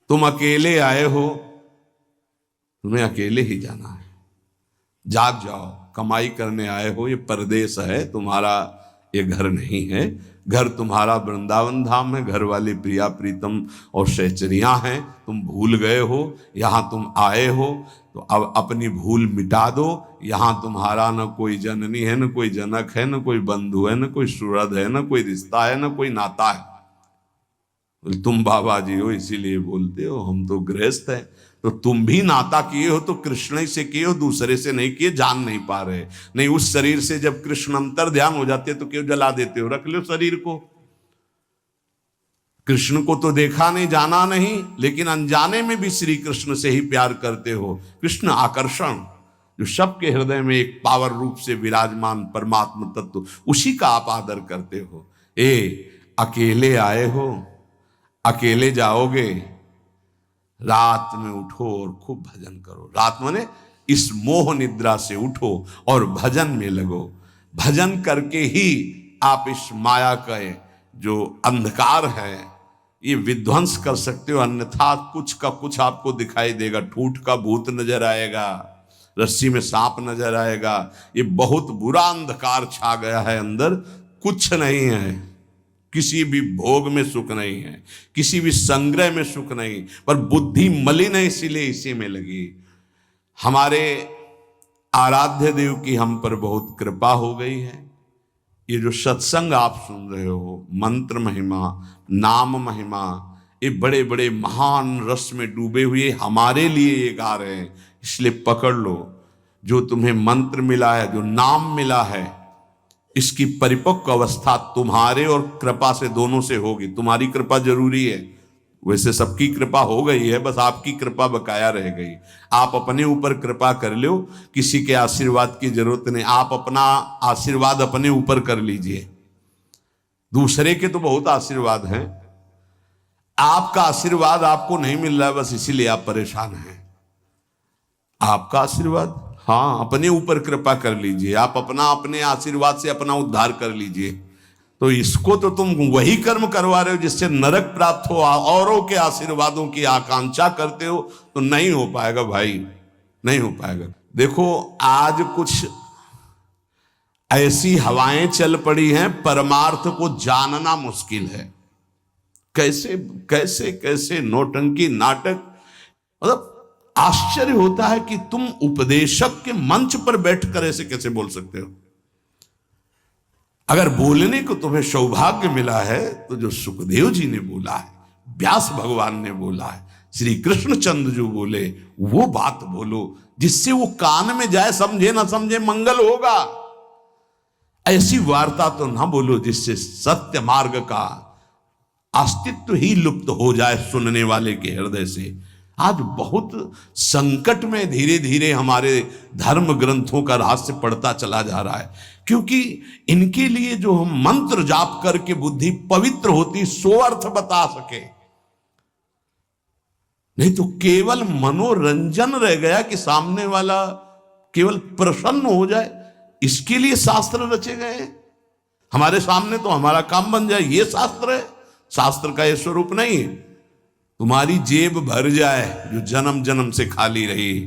तुम अकेले आए हो, तुम्हें अकेले ही जाना है। जाग जाओ, कमाई करने आए हो, ये परदेश है तुम्हारा, ये घर नहीं है। घर तुम्हारा वृंदावन धाम है, घर वाली प्रिया प्रीतम और सहचरियां हैं। तुम भूल गए हो, यहाँ तुम आए हो तो अब अपनी भूल मिटा दो। यहाँ तुम्हारा न कोई जननी है, न कोई जनक है, न कोई बंधु है, न कोई सुहृद है, न कोई रिश्ता है, न कोई नाता है। तुम बाबा जी हो इसीलिए बोलते हो, हम तो गृहस्थ हैं। तो तुम भी नाता किए हो तो कृष्ण ही से किए हो, दूसरे से नहीं किए, जान नहीं पा रहे। नहीं, उस शरीर से जब कृष्ण अंतर ध्यान हो जाते तो क्यों जला देते हो? रख लो शरीर को। कृष्ण को तो देखा नहीं, जाना नहीं, लेकिन अनजाने में भी श्री कृष्ण से ही प्यार करते हो। कृष्ण आकर्षण जो सबके हृदय में एक पावर रूप से विराजमान परमात्मा तत्व, उसी का आप आदर करते हो। अकेले आए हो, अकेले जाओगे, रात में उठो और खूब भजन करो। रात माने इस मोह निद्रा से उठो और भजन में लगो। भजन करके ही आप इस माया का जो अंधकार है ये विध्वंस कर सकते हो, अन्यथा कुछ का कुछ आपको दिखाई देगा। ठूठ का भूत नजर आएगा, रस्सी में सांप नजर आएगा। ये बहुत बुरा अंधकार छा गया है अंदर। कुछ नहीं है, किसी भी भोग में सुख नहीं है, किसी भी संग्रह में सुख नहीं, पर बुद्धि मलिन है, इसीलिए इसी में लगी। हमारे आराध्य देव की हम पर बहुत कृपा हो गई है। ये जो सत्संग आप सुन रहे हो, मंत्र महिमा, नाम महिमा, ये बड़े बड़े महान रस में डूबे हुए हमारे लिए ये गा रहे हैं। इसलिए पकड़ लो, जो तुम्हें मंत्र मिला है, जो नाम मिला है, इसकी परिपक्व अवस्था तुम्हारे और कृपा से, दोनों से होगी। तुम्हारी कृपा जरूरी है, वैसे सबकी कृपा हो गई है, बस आपकी कृपा बकाया रह गई। आप अपने ऊपर कृपा कर लो, किसी के आशीर्वाद की जरूरत नहीं। आप अपना आशीर्वाद अपने ऊपर कर लीजिए। दूसरे के तो बहुत आशीर्वाद हैं, आपका आशीर्वाद आपको नहीं मिल रहा है, बस इसीलिए आप परेशान हैं। आपका आशीर्वाद, हाँ, अपने ऊपर कृपा कर लीजिए। आप अपने आशीर्वाद से अपना उद्धार कर लीजिए। तो इसको तो तुम वही कर्म करवा रहे हो जिससे नरक प्राप्त हो, औरों के आशीर्वादों की आकांक्षा करते हो, तो नहीं हो पाएगा भाई, नहीं हो पाएगा। देखो, आज कुछ ऐसी हवाएं चल पड़ी हैं, परमार्थ को जानना मुश्किल है। कैसे कैसे कैसे नौटंकी नाटक, मतलब आश्चर्य होता है कि तुम उपदेशक के मंच पर बैठकर ऐसे कैसे बोल सकते हो। अगर बोलने को तुम्हें सौभाग्य मिला है तो जो सुखदेव जी ने बोला है, व्यास भगवान ने बोला है, श्री कृष्णचंद्र जो बोले, वो बात बोलो जिससे वो कान में जाए, समझे ना समझे मंगल होगा। ऐसी वार्ता तो ना बोलो जिससे सत्य मार्ग का अस्तित्व ही लुप्त हो जाए सुनने वाले के हृदय से। आज बहुत संकट में धीरे धीरे हमारे धर्म ग्रंथों का रहस्य पड़ता चला जा रहा है, क्योंकि इनके लिए जो हम मंत्र जाप करके बुद्धि पवित्र होती, सो अर्थ बता सके। नहीं तो केवल मनोरंजन रह गया कि सामने वाला केवल प्रसन्न हो जाए, इसके लिए शास्त्र रचे गए। हमारे सामने तो हमारा काम बन जाए, ये शास्त्र है। शास्त्र का ये स्वरूप नहीं है। तुम्हारी जेब भर जाए जो जन्म जन्म से खाली रही।